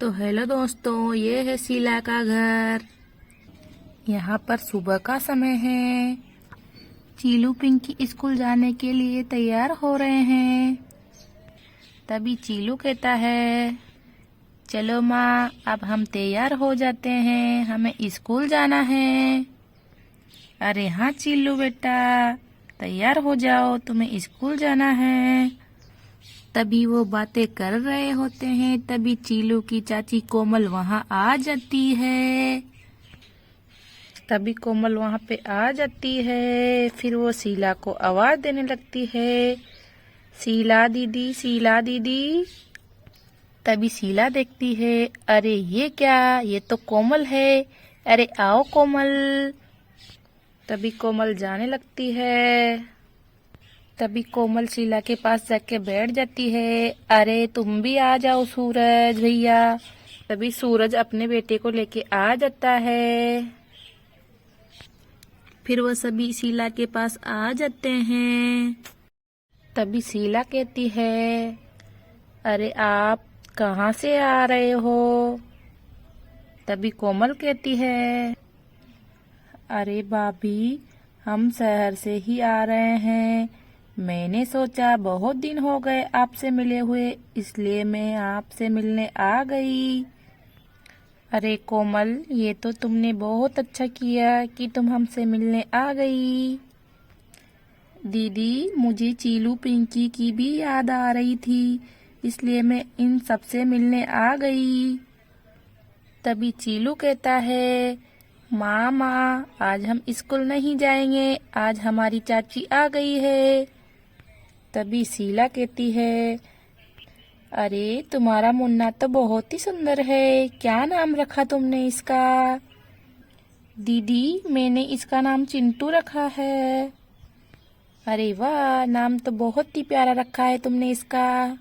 तो हेलो दोस्तों, ये है शीला का घर। यहाँ पर सुबह का समय है। चीलू पिंकी स्कूल जाने के लिए तैयार हो रहे हैं। तभी चीलू कहता है, चलो माँ, अब हम तैयार हो जाते हैं, हमें स्कूल जाना है। अरे हाँ चीलू बेटा, तैयार हो जाओ, तुम्हें स्कूल जाना है। तभी वो बातें कर रहे होते हैं, तभी चीलू की चाची कोमल वहां आ जाती है। फिर वो शीला को आवाज देने लगती है, शीला दीदी, शीला दीदी। तभी शीला देखती है, अरे ये क्या, ये तो कोमल है। अरे आओ कोमल। तभी कोमल जाने लगती है। तभी कोमल शीला के पास जाके बैठ जाती है। अरे तुम भी आ जाओ सूरज भैया। तभी सूरज अपने बेटे को लेके आ जाता है। फिर वो सभी शीला के पास आ जाते हैं। तभी शीला कहती है, अरे आप कहाँ से आ रहे हो? तभी कोमल कहती है, अरे भाभी, हम शहर से ही आ रहे हैं। मैंने सोचा बहुत दिन हो गए आपसे मिले हुए, इसलिए मैं आपसे मिलने आ गई। अरे कोमल, ये तो तुमने बहुत अच्छा किया कि तुम हमसे मिलने आ गई। दीदी, मुझे चीलू पिंकी की भी याद आ रही थी, इसलिए मैं इन सबसे मिलने आ गई। तभी चीलू कहता है, माँ, आज हम स्कूल नहीं जाएंगे, आज हमारी चाची आ गई है। तभी शीला कहती है, अरे तुम्हारा मुन्ना तो बहुत ही सुंदर है, क्या नाम रखा तुमने इसका? दीदी, मैंने इसका नाम चिंटू रखा है। अरे वाह, नाम तो बहुत ही प्यारा रखा है तुमने इसका।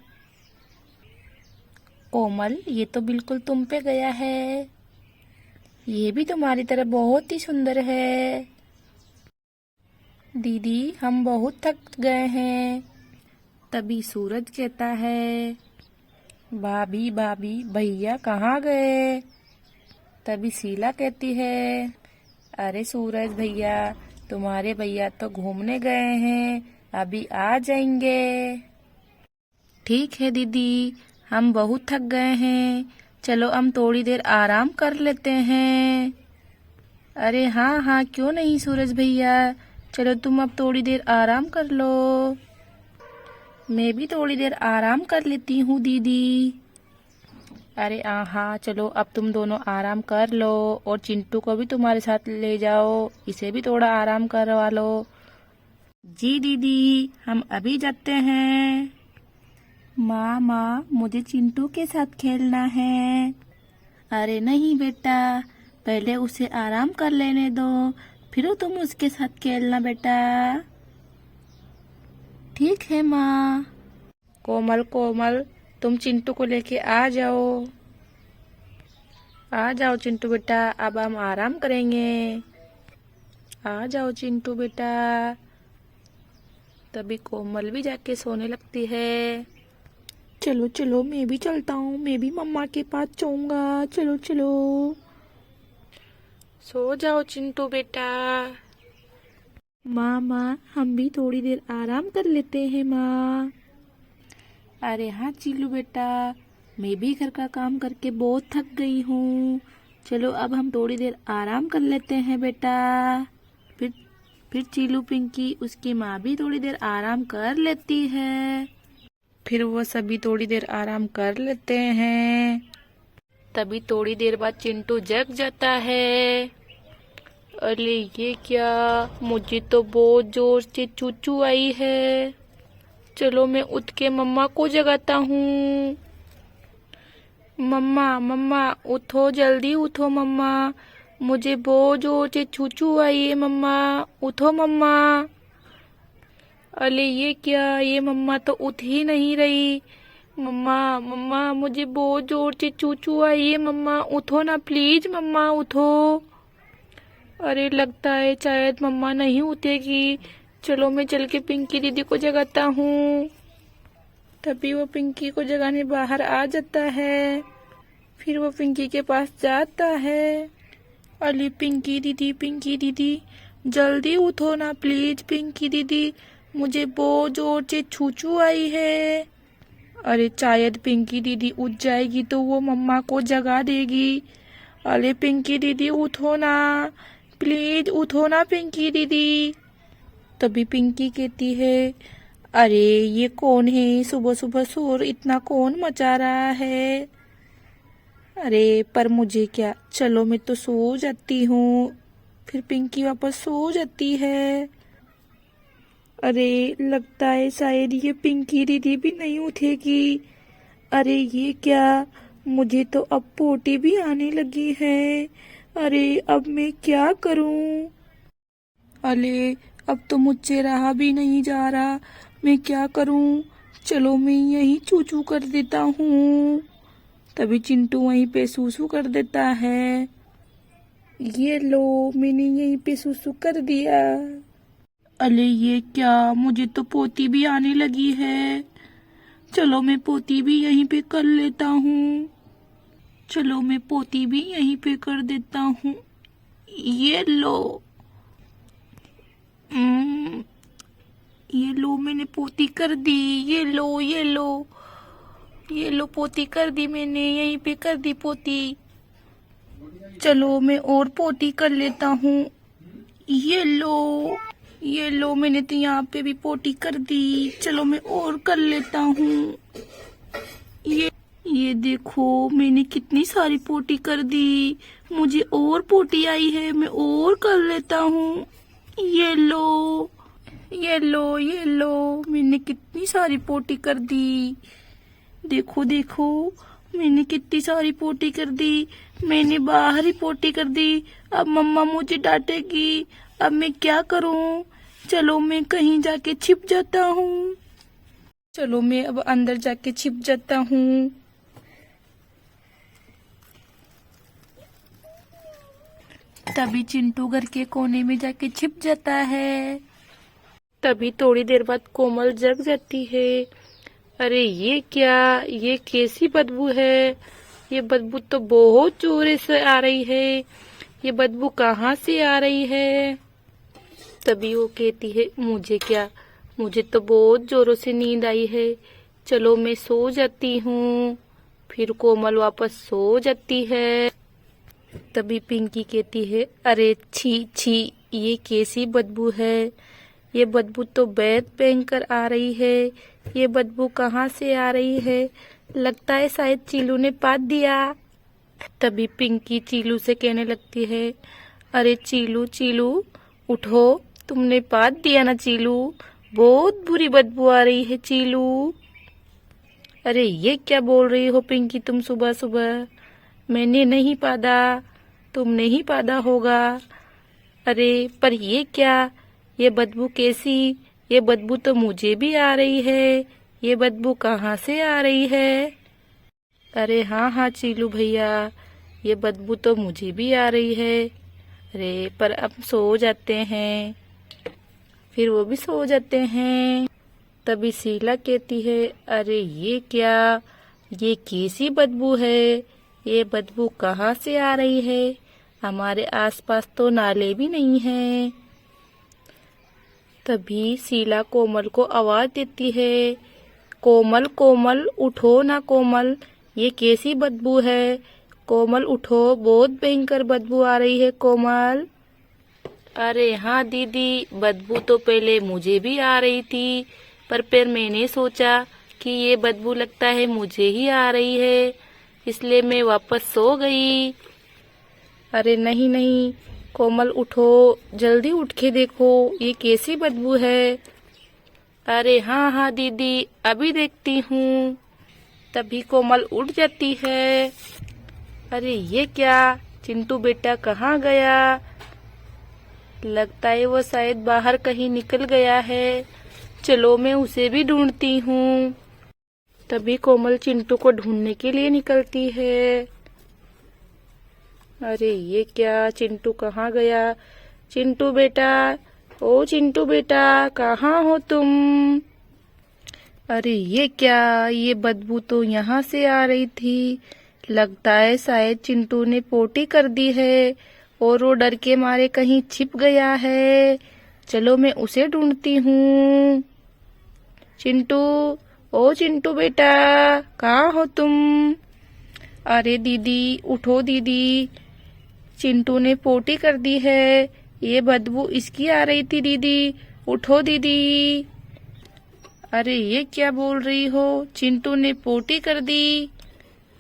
कोमल, ये तो बिल्कुल तुम पे गया है, ये भी तुम्हारी तरह बहुत ही सुंदर है। दीदी, हम बहुत थक गए हैं। तभी सूरज कहता है, भाभी भैया कहाँ गए? तभी शीला कहती है, अरे सूरज भैया, तुम्हारे भैया तो घूमने गए हैं, अभी आ जाएंगे। ठीक है दीदी, हम बहुत थक गए हैं, चलो हम थोड़ी देर आराम कर लेते हैं। अरे हाँ, क्यों नहीं सूरज भैया, चलो तुम अब थोड़ी देर आराम कर लो। मैं भी थोड़ी देर आराम कर लेती हूँ दीदी। अरे हाँ, चलो अब तुम दोनों आराम कर लो, और चिंटू को भी तुम्हारे साथ ले जाओ, इसे भी थोड़ा आराम करवा लो। जी दीदी, हम अभी जाते हैं। माँ, मुझे चिंटू के साथ खेलना है। अरे नहीं बेटा, पहले उसे आराम कर लेने दो, फिर तुम उसके साथ खेलना बेटा। ठीक है माँ। कोमल, तुम चिंटू को लेके आ जाओ चिंटू बेटा, अब हम आराम करेंगे। आ जाओ चिंटू बेटा। तभी कोमल भी जाके सोने लगती है। चलो, मैं भी चलता हूँ, मैं भी मम्मा के पास जाऊंगा। चलो। सो जाओ चिंटू बेटा। माँ, हम भी थोड़ी देर आराम कर लेते हैं माँ। अरे हाँ चिल्लू बेटा, मैं भी घर का काम करके बहुत थक गई हूँ, चलो अब हम थोड़ी देर आराम कर लेते हैं बेटा। फिर चिल्लू पिंकी, उसकी माँ भी थोड़ी देर आराम कर लेती है। फिर वो सभी थोड़ी देर आराम कर लेते हैं। तभी थोड़ी देर बाद चिंटू जग जाता है। अरे ये क्या, मुझे तो बहुत जोर से चूचू आई है। चलो मैं उठ के मम्मा को जगाता हूँ। मम्मा, उठो, जल्दी उठो मम्मा, मुझे बहुत जोर से चूचू आई है मम्मा, उठो मम्मा। अरे ये क्या, ये मम्मा तो उठ ही नहीं रही। मम्मा, मुझे बहुत जोर से चूचू आई है मम्मा, उठो ना प्लीज मम्मा, उठो। अरे लगता है शायद मम्मा नहीं उठेगी, चलो मैं चल के पिंकी दीदी को जगाता हूँ। तभी वो पिंकी को जगाने बाहर आ जाता है। फिर वो पिंकी के पास जाता है। अरे पिंकी दीदी जल्दी उठो ना प्लीज पिंकी दीदी, मुझे बहुत जोर से छूछू आई है। अरे शायद पिंकी दीदी उठ जाएगी तो वो मम्मा को जगा देगी। अरे पिंकी दीदी उठो ना, प्लीज उठो ना पिंकी दीदी। तभी पिंकी कहती है, अरे ये कौन है, सुबह सुबह शोर इतना कौन मचा रहा है। अरे पर मुझे क्या, चलो मैं तो सो जाती हूँ। फिर पिंकी वापस सो जाती है। अरे लगता है शायद ये पिंकी दीदी भी नहीं उठेगी। अरे ये क्या, मुझे तो अब पोटी भी आने लगी है। अरे अब मैं क्या करूं। अरे अब तो मुझसे रहा भी नहीं जा रहा, मैं क्या करूं। चलो मैं यहीं चूचू कर देता हूँ। तभी चिंटू वहीं पे सूसू कर देता है। ये लो मैंने यहीं पे सूसू कर दिया। अरे ये क्या, मुझे तो पोती भी आने लगी है। चलो मैं पोती भी यहीं पे कर लेता हूँ। चलो मैं पोती भी यहीं पे कर देता हूँ। ये लो ये लो मैंने पोती कर दी। ये लो ये लो पोती कर दी मैंने, यहीं पे कर दी पोती। चलो मैं और पोती कर लेता हूँ। ये लो मैंने तो यहाँ पे भी पोती कर दी। चलो मैं और कर लेता हूँ। ये देखो मैंने कितनी सारी पोती कर दी। मुझे और पोती आई है, मैं और कर लेता हूँ। ये लो मैंने कितनी सारी पोती कर दी। देखो मैंने कितनी सारी पोती कर दी। मैंने बाहर ही पोती कर दी। अब मम्मा मुझे डांटेगी। अब मैं क्या करूं। चलो मैं कहीं जाके छिप जाता हूँ। चलो मैं अब अंदर जाके छिप जाता हूँ। तभी चिंटू घर के कोने में जाके छिप जाता है। तभी थोड़ी देर बाद कोमल जग जाती है। अरे ये क्या, ये कैसी बदबू है। ये बदबू तो बहुत जोर से आ रही है। ये बदबू कहाँ से आ रही है। तभी वो कहती है, मुझे क्या, मुझे तो बहुत जोरों से नींद आई है। चलो मैं सो जाती हूँ। फिर कोमल वापस सो जाती है। तभी पिंकी कहती है, अरे छी ये कैसी बदबू है। ये बदबू तो बेहद भयंकर आ रही है। ये बदबू कहाँ से आ रही है। लगता है शायद चीलू ने पाद दिया। तभी पिंकी चीलू से कहने लगती है, अरे चीलू उठो, तुमने पाद दिया ना चीलू, बहुत बुरी बदबू आ रही है चीलू। अरे ये क्या बोल रही हो पिंकी तुम सुबह सुबह। मैंने नहीं पादा, तुमने ही पादा होगा। अरे पर ये क्या, ये बदबू कैसी। ये बदबू तो मुझे भी आ रही है। ये बदबू कहाँ से आ रही है। अरे हाँ चीलू भैया, ये बदबू तो मुझे भी आ रही है। अरे पर अब सो जाते हैं। फिर वो भी सो जाते हैं। तभी शीला कहती है, अरे ये क्या, ये कैसी बदबू है। ये बदबू कहाँ से आ रही है। हमारे आसपास तो नाले भी नहीं हैं। तभी शीला कोमल को आवाज देती है, कोमल उठो ना कोमल, ये कैसी बदबू है। कोमल उठो, बहुत भयंकर बदबू आ रही है कोमल। अरे हाँ दीदी, बदबू तो पहले मुझे भी आ रही थी, पर फिर मैंने सोचा कि ये बदबू लगता है मुझे ही आ रही है, इसलिए मैं वापस सो गई। अरे नहीं कोमल उठो, जल्दी उठ के देखो ये कैसी बदबू है। अरे हाँ दीदी, अभी देखती हूँ। तभी कोमल उठ जाती है। अरे ये क्या, चिंटू बेटा कहाँ गया। लगता है वो शायद बाहर कहीं निकल गया है। चलो मैं उसे भी ढूंढती हूँ। तभी कोमल चिंटू को ढूंढने के लिए निकलती है। अरे ये क्या, चिंटू कहाँ गया। चिंटू बेटा, ओ चिंटू बेटा कहाँ हो तुम। अरे ये क्या, ये बदबू तो यहाँ से आ रही थी। लगता है शायद चिंटू ने पोटी कर दी है और वो डर के मारे कहीं छिप गया है। चलो मैं उसे ढूंढती हूँ। चिंटू, ओ चिंटू बेटा, कहाँ हो तुम? अरे दीदी, उठो दीदी, चिंटू ने पोटी कर दी है। ये बदबू इसकी आ रही थी दीदी, उठो दीदी। अरे ये क्या बोल रही हो, चिंटू ने पोटी कर दी?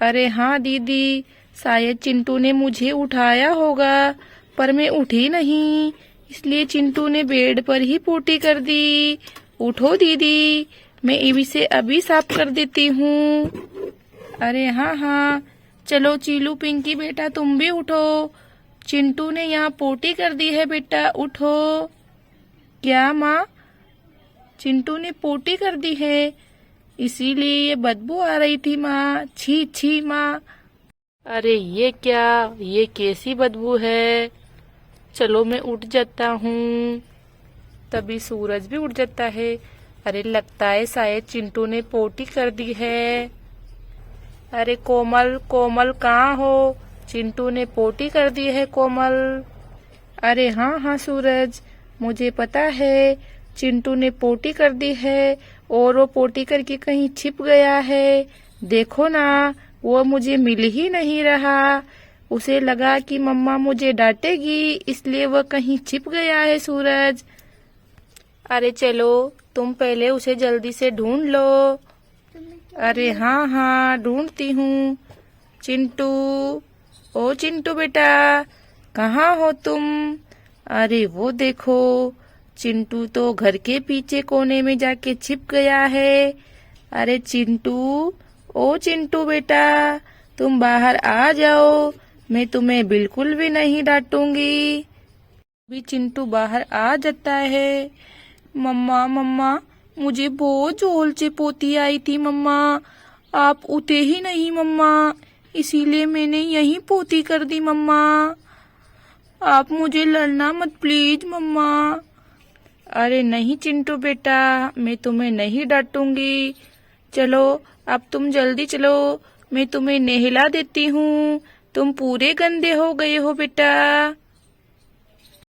अरे हाँ दीदी, शायद चिंटू ने मुझे उठाया होगा, पर मैं उठी नहीं, इसलिए चिंटू ने बेड पर ही पोटी कर दी। उठो दीदी, मैं इसे अभी साफ कर देती हूँ। अरे हाँ हाँ, चलो चीलू पिंकी बेटा तुम भी उठो, चिंटू ने यहाँ पोटी कर दी है बेटा, उठो। क्या माँ, चिंटू ने पोटी कर दी है, इसीलिए ये बदबू आ रही थी माँ, छी छी माँ। अरे ये क्या, ये कैसी बदबू है? चलो मैं उठ जाता हूँ। तभी सूरज भी उठ जाता है। अरे लगता है शायद चिंटू ने पोटी कर दी है। अरे कोमल, कोमल कहाँ हो? चिंटू ने पोटी कर दी है कोमल। अरे हाँ हाँ सूरज, मुझे पता है चिंटू ने पोटी कर दी है और वो पोटी करके कहीं छिप गया है। देखो ना, वो मुझे मिल ही नहीं रहा। उसे लगा कि मम्मा मुझे डांटेगी, इसलिए वह कहीं छिप गया है सूरज। अरे चलो तुम पहले उसे जल्दी से ढूंढ लो। अरे हाँ हाँ, ढूंढती हूँ। चिंटू, ओ चिंटू बेटा, कहाँ हो तुम? अरे वो देखो, चिंटू तो घर के पीछे कोने में जाके छिप गया है। अरे चिंटू, ओ चिंटू बेटा, तुम बाहर आ जाओ, मैं तुम्हें बिल्कुल भी नहीं डांटूंगी। भी चिंटू बाहर आ जाता है। मम्मा मम्मा, मुझे बहुत जोर से पोती आई थी मम्मा, आप उठे ही नहीं मम्मा, इसीलिए मैंने यही पोती कर दी मम्मा, आप मुझे लड़ना मत प्लीज मम्मा। अरे नहीं चिंटू बेटा, मैं तुम्हें नहीं डांटूंगी। चलो अब तुम जल्दी चलो, मैं तुम्हें नहला देती हूँ, तुम पूरे गंदे हो गए हो बेटा।